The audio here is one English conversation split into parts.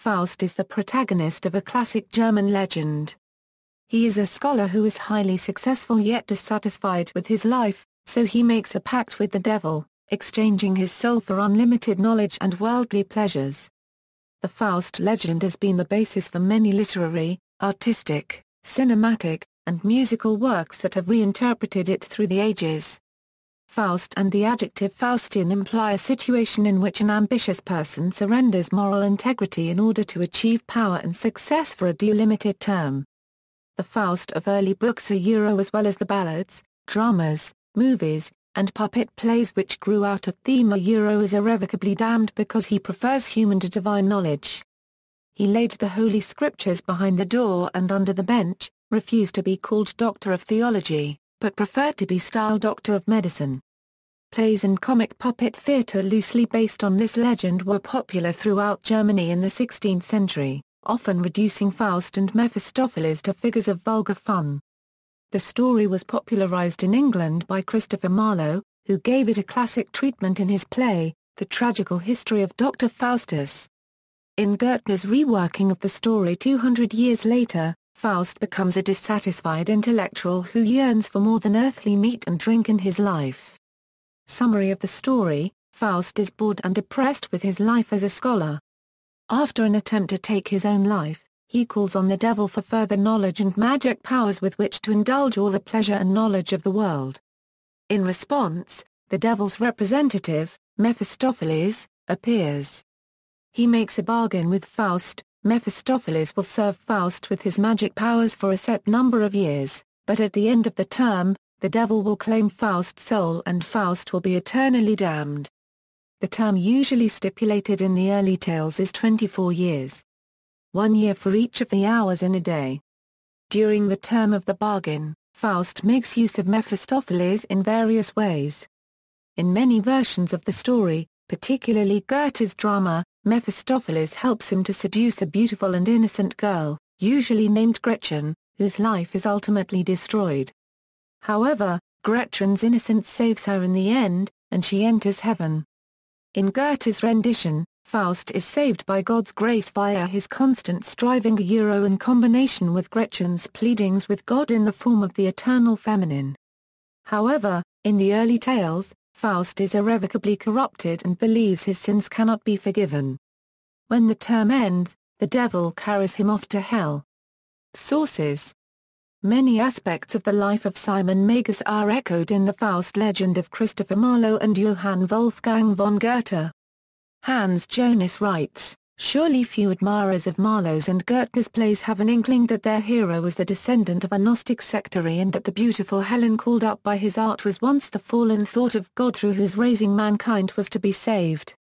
Faust is the protagonist of a classic German legend. He is a scholar who is highly successful yet dissatisfied with his life, so he makes a pact with the devil, exchanging his soul for unlimited knowledge and worldly pleasures. The Faust legend has been the basis for many literary, artistic, cinematic, and musical works that have reinterpreted it through the ages. Faust and the adjective Faustian imply a situation in which an ambitious person surrenders moral integrity in order to achieve power and success for a delimited term. The Faust of early books are Euro as well as the ballads, dramas, movies, and puppet plays which grew out of theme. A Euro is irrevocably damned because he prefers human to divine knowledge. He laid the holy scriptures behind the door and under the bench, refused to be called Doctor of Theology, but preferred to be styled Doctor of Medicine. Plays and comic puppet theatre loosely based on this legend were popular throughout Germany in the 16th century, often reducing Faust and Mephistopheles to figures of vulgar fun. The story was popularised in England by Christopher Marlowe, who gave it a classic treatment in his play, The Tragical History of Dr. Faustus. In Goethe's reworking of the story 200 years later, Faust becomes a dissatisfied intellectual who yearns for more than earthly meat and drink in his life. Summary of the story: Faust is bored and depressed with his life as a scholar. After an attempt to take his own life, he calls on the devil for further knowledge and magic powers with which to indulge all the pleasure and knowledge of the world. In response, the devil's representative, Mephistopheles, appears. He makes a bargain with Faust. Mephistopheles will serve Faust with his magic powers for a set number of years, but at the end of the term, the devil will claim Faust's soul and Faust will be eternally damned. The term usually stipulated in the early tales is 24 years. 1 year for each of the hours in a day. During the term of the bargain, Faust makes use of Mephistopheles in various ways. In many versions of the story, particularly Goethe's drama, Mephistopheles helps him to seduce a beautiful and innocent girl, usually named Gretchen, whose life is ultimately destroyed. However, Gretchen's innocence saves her in the end, and she enters heaven. In Goethe's rendition, Faust is saved by God's grace via his constant striving in combination with Gretchen's pleadings with God in the form of the eternal feminine. However, in the early tales, Faust is irrevocably corrupted and believes his sins cannot be forgiven. When the term ends, the devil carries him off to hell. Sources: many aspects of the life of Simon Magus are echoed in the Faust legend of Christopher Marlowe and Johann Wolfgang von Goethe. Hans Jonas writes, "Surely few admirers of Marlowe's and Goethe's plays have an inkling that their hero was the descendant of a Gnostic sectary and that the beautiful Helen called up by his art was once the fallen thought of God through whose raising mankind was to be saved."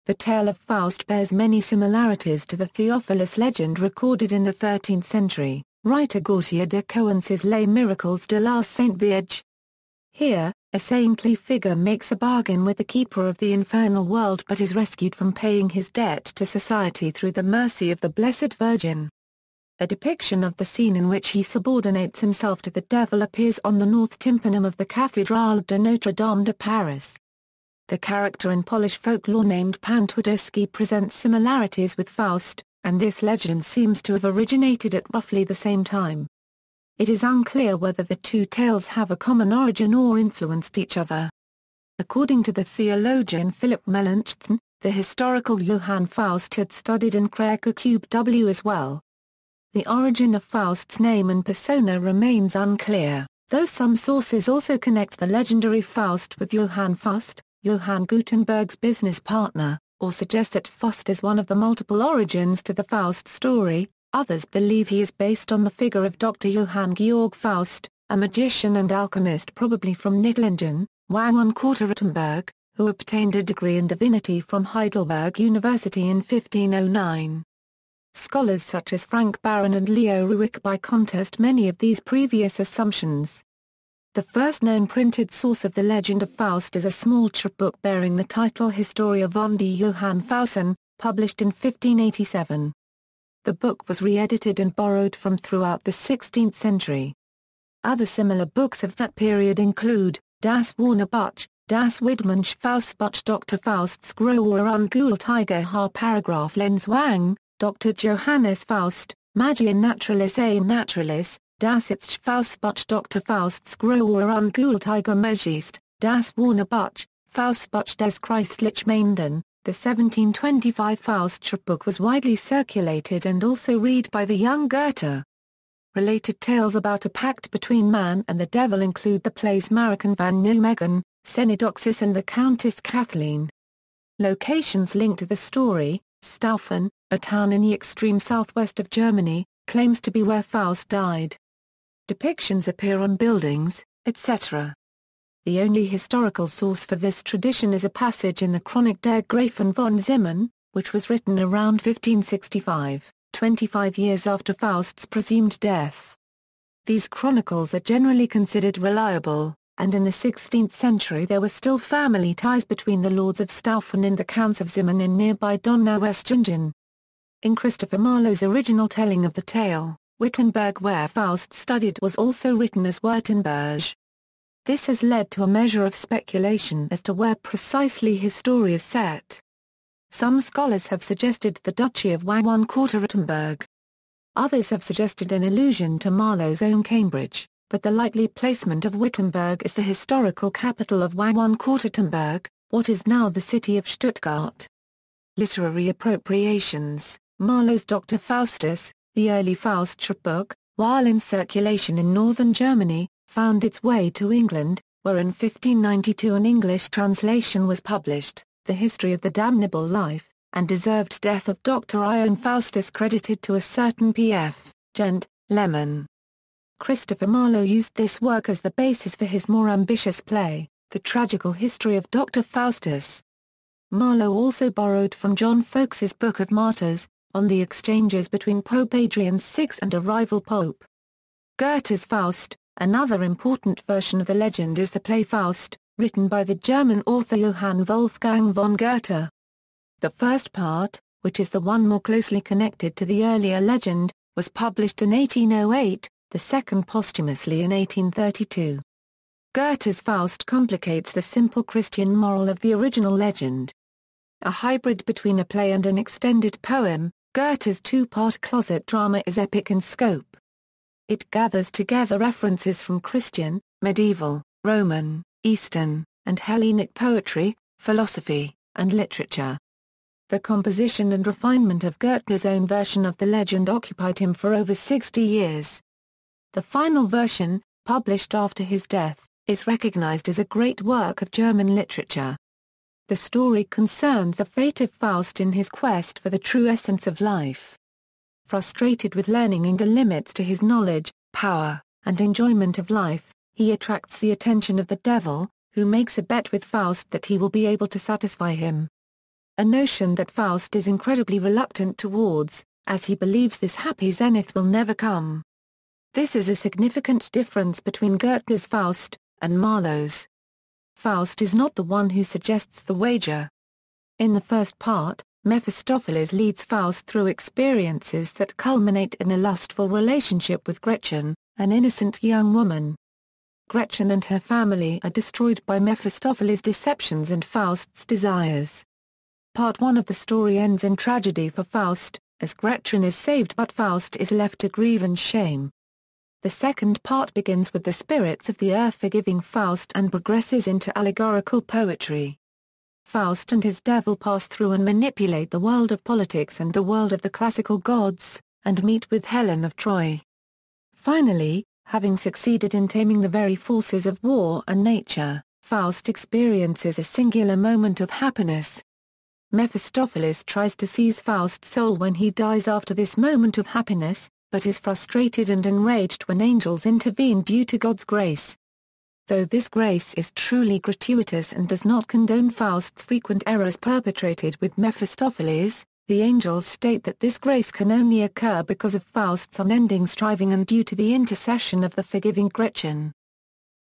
The tale of Faust bears many similarities to the Theophilus legend recorded in the 13th century. Writer Gautier de Coences Les Miracles de la Sainte Vierge. Here, a saintly figure makes a bargain with the keeper of the infernal world but is rescued from paying his debt to society through the mercy of the Blessed Virgin. A depiction of the scene in which he subordinates himself to the devil appears on the north tympanum of the Cathédrale de Notre Dame de Paris. The character in Polish folklore named Pan Twardoski presents similarities with Faust, and this legend seems to have originated at roughly the same time. It is unclear whether the two tales have a common origin or influenced each other. According to the theologian Philip Melanchthon, the historical Johann Faust had studied in Krakow as well. The origin of Faust's name and persona remains unclear, though some sources also connect the legendary Faust with Johann Faust, Johann Gutenberg's business partner, or suggest that Faust is one of the multiple origins to the Faust story. Others believe he is based on the figure of Dr. Johann Georg Faust, a magician and alchemist probably from Nittlingen, Württemberg, who obtained a degree in divinity from Heidelberg University in 1509. Scholars such as Frank Barron and Leo Ruick contest many of these previous assumptions. The first known printed source of the legend of Faust is a small chapbook bearing the title Historia von die Johann Fausten, published in 1587. The book was re-edited and borrowed from throughout the 16th century. Other similar books of that period include, Das Wunderbuch, Das Widmensche Faustbuch, Dr. Faust's Große Ungültige Haarparagraph Lenzwang, Dr. Johannes Faust, Magia Naturalis a Naturalis, das ist Faustbuch Dr. Faust's großer ungültiger Magist, das Wunderbuch, Faustbuch des Christlich Menden. The 1725 Faust book was widely circulated and also read by the young Goethe. Related tales about a pact between man and the devil include the plays Marican van Nijmegen, Cenodoxus and the Countess Kathleen. Locations linked to the story: Staufen, a town in the extreme southwest of Germany, claims to be where Faust died. Depictions appear on buildings, etc. The only historical source for this tradition is a passage in the Chronik der Grafen von Zimmern, which was written around 1565, 25 years after Faust's presumed death. These chronicles are generally considered reliable, and in the 16th century there were still family ties between the lords of Staufen and the counts of Zimmern in nearby Donaueschingen. In Christopher Marlowe's original telling of the tale, Wittenberg where Faust studied was also written as Württemberg. This has led to a measure of speculation as to where precisely his story is set. Some scholars have suggested the Duchy of Wittenberg. Others have suggested an allusion to Marlowe's own Cambridge, but the likely placement of Wittenberg as the historical capital of Wittenberg, what is now the city of Stuttgart. Literary appropriations: Marlowe's Dr. Faustus, the early Faust book, while in circulation in northern Germany, found its way to England, where in 1592 an English translation was published, The History of the Damnable Life, and Deserved Death of Dr. Ion Faustus, credited to a certain P.F. Gent, Lemon. Christopher Marlowe used this work as the basis for his more ambitious play, The Tragical History of Dr. Faustus. Marlowe also borrowed from John Fowlkes's Book of Martyrs, on the exchanges between Pope Adrian VI and a rival pope. Goethe's Faust, another important version of the legend, is the play Faust, written by the German author Johann Wolfgang von Goethe. The first part, which is the one more closely connected to the earlier legend, was published in 1808, the second posthumously in 1832. Goethe's Faust complicates the simple Christian moral of the original legend. A hybrid between a play and an extended poem, Goethe's two-part closet drama is epic in scope. It gathers together references from Christian, medieval, Roman, Eastern, and Hellenic poetry, philosophy, and literature. The composition and refinement of Goethe's own version of the legend occupied him for over 60 years. The final version, published after his death, is recognized as a great work of German literature. The story concerns the fate of Faust in his quest for the true essence of life. Frustrated with learning and the limits to his knowledge, power, and enjoyment of life, he attracts the attention of the devil, who makes a bet with Faust that he will be able to satisfy him. A notion that Faust is incredibly reluctant towards, as he believes this happy zenith will never come. This is a significant difference between Goethe's Faust and Marlowe's. Faust is not the one who suggests the wager. In the first part, Mephistopheles leads Faust through experiences that culminate in a lustful relationship with Gretchen, an innocent young woman. Gretchen and her family are destroyed by Mephistopheles' deceptions and Faust's desires. Part 1 of the story ends in tragedy for Faust, as Gretchen is saved but Faust is left to grieve and shame. The second part begins with the spirits of the earth forgiving Faust and progresses into allegorical poetry. Faust and his devil pass through and manipulate the world of politics and the world of the classical gods, and meet with Helen of Troy. Finally, having succeeded in taming the very forces of war and nature, Faust experiences a singular moment of happiness. Mephistopheles tries to seize Faust's soul when he dies after this moment of happiness, but is frustrated and enraged when angels intervene due to God's grace. Though this grace is truly gratuitous and does not condone Faust's frequent errors perpetrated with Mephistopheles, the angels state that this grace can only occur because of Faust's unending striving and due to the intercession of the forgiving Gretchen.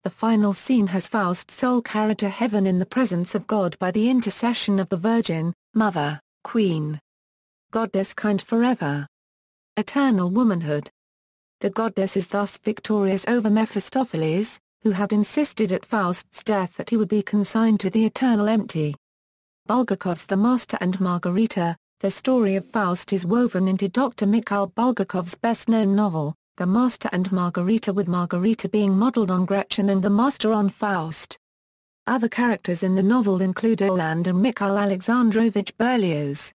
The final scene has Faust's soul carried to heaven in the presence of God by the intercession of the Virgin, Mother, Queen. Goddess kind forever. Eternal womanhood. The goddess is thus victorious over Mephistopheles, who had insisted at Faust's death that he would be consigned to the eternal empty. Bulgakov's The Master and Margarita, The story of Faust is woven into Dr. Mikhail Bulgakov's best-known novel, The Master and Margarita, with Margarita being modeled on Gretchen and the Master on Faust. Other characters in the novel include Oland and Mikhail Alexandrovich Berlioz.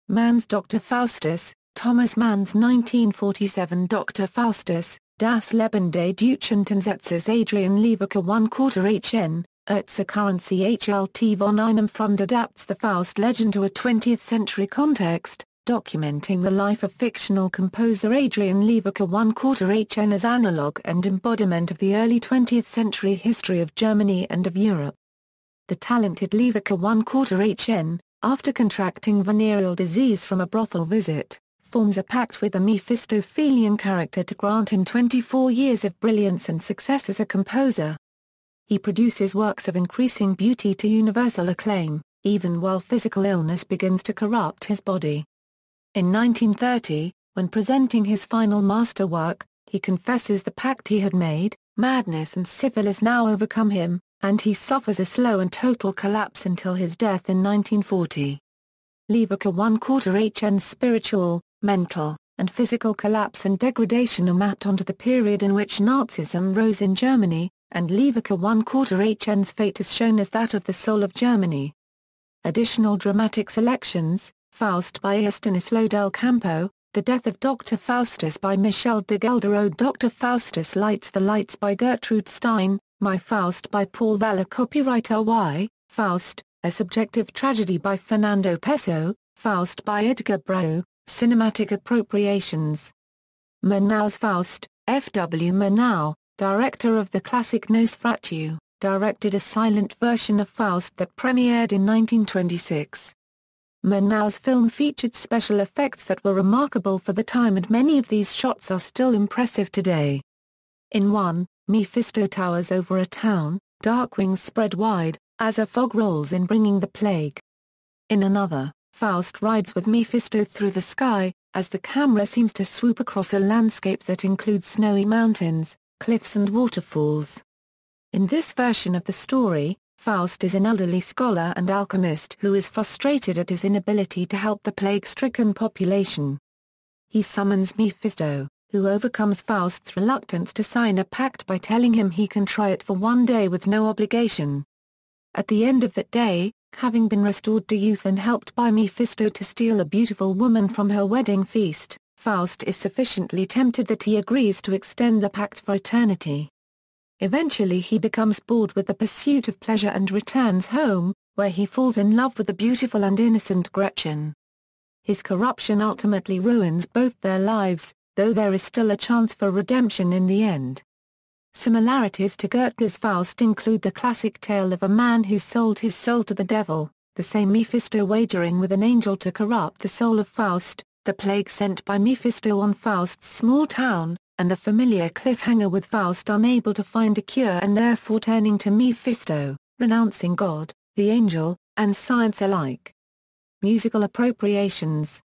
Mann's Dr. Faustus, Thomas Mann's 1947 Dr. Faustus, Das Leben des Duchentensetzers Adrian Leverker 1/4 HN, Erzer Currency HLT von einem Freund adapts the Faust legend to a 20th-century context, documenting the life of fictional composer Adrian Leverker 1/4 HN as analogue and embodiment of the early 20th-century history of Germany and of Europe. The talented Leverker 1/4 HN, after contracting venereal disease from a brothel visit, forms a pact with a Mephistophelian character to grant him 24 years of brilliance and success as a composer. He produces works of increasing beauty to universal acclaim, even while physical illness begins to corrupt his body. In 1930, when presenting his final masterwork, he confesses the pact he had made, madness and syphilis now overcome him, and he suffers a slow and total collapse until his death in 1940. Leverker 1/4 HN's spiritual, mental, and physical collapse and degradation are mapped onto the period in which Nazism rose in Germany, and Leverker 1/4 HN's fate is shown as that of the soul of Germany. Additional dramatic selections: Faust by Estanislao del Campo, The Death of Dr. Faustus by Michel de Gelderode, Dr. Faustus Lights the Lights by Gertrude Stein, My Faust by Paul Weller, copyright R.Y., Faust, A Subjective Tragedy by Fernando Pessoa, Faust by Edgar Brau, Cinematic Appropriations. Murnau's Faust, F. W. Murnau, director of the classic Nosferatu, directed a silent version of Faust that premiered in 1926. Murnau's film featured special effects that were remarkable for the time, and many of these shots are still impressive today. In one, Mephisto towers over a town, dark wings spread wide, as a fog rolls in bringing the plague. In another, Faust rides with Mephisto through the sky, as the camera seems to swoop across a landscape that includes snowy mountains, cliffs and waterfalls. In this version of the story, Faust is an elderly scholar and alchemist who is frustrated at his inability to help the plague-stricken population. He summons Mephisto, who overcomes Faust's reluctance to sign a pact by telling him he can try it for one day with no obligation. At the end of that day, having been restored to youth and helped by Mephisto to steal a beautiful woman from her wedding feast, Faust is sufficiently tempted that he agrees to extend the pact for eternity. Eventually he becomes bored with the pursuit of pleasure and returns home, where he falls in love with the beautiful and innocent Gretchen. His corruption ultimately ruins both their lives, though there is still a chance for redemption in the end. Similarities to Goethe's Faust include the classic tale of a man who sold his soul to the devil, the same Mephisto wagering with an angel to corrupt the soul of Faust, the plague sent by Mephisto on Faust's small town, and the familiar cliffhanger with Faust unable to find a cure and therefore turning to Mephisto, renouncing God, the angel, and science alike. Musical appropriations.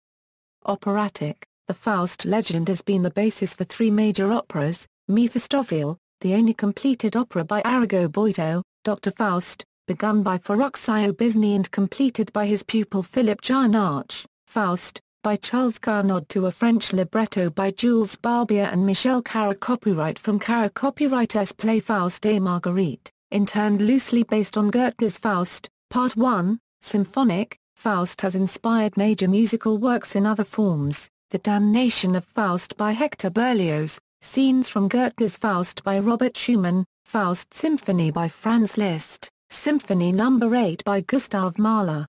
Operatic. The Faust legend has been the basis for three major operas: Mephistopheles, the only completed opera by Arrigo Boito, Dr. Faust, begun by Ferruccio Bisni and completed by his pupil Philippe Jarnac, Faust, by Charles Carnot to a French libretto by Jules Barbier and Michel Carré, copyright from Carré, copyright S. Play Faust et Marguerite, in turn loosely based on Goethe's Faust, Part 1, symphonic. Faust has inspired major musical works in other forms: The Damnation of Faust by Hector Berlioz, Scenes from Goethe's Faust by Robert Schumann, Faust Symphony by Franz Liszt, Symphony No. 8 by Gustav Mahler.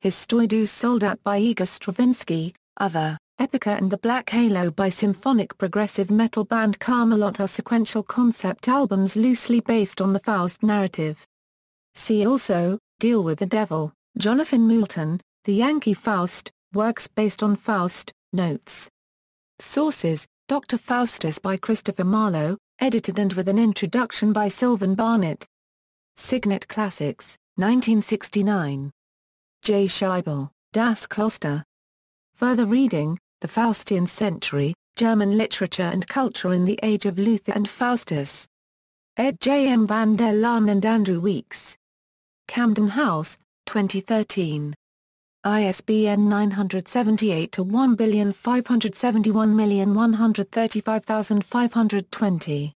Histoire du Soldat by Igor Stravinsky, Other, Epica and the Black Halo by symphonic progressive metal band Camelot are sequential concept albums loosely based on the Faust narrative. See also, Deal with the Devil, Jonathan Moulton, The Yankee Faust, works based on Faust, notes. Sources: Dr. Faustus by Christopher Marlowe, edited and with an introduction by Sylvan Barnett. Signet Classics, 1969. J. Scheibel, Das Kloster. Further reading: The Faustian Century, German Literature and Culture in the Age of Luther and Faustus. Ed. J. M. van der Laan and Andrew Weeks. Camden House, 2013. ISBN 978-1571135135.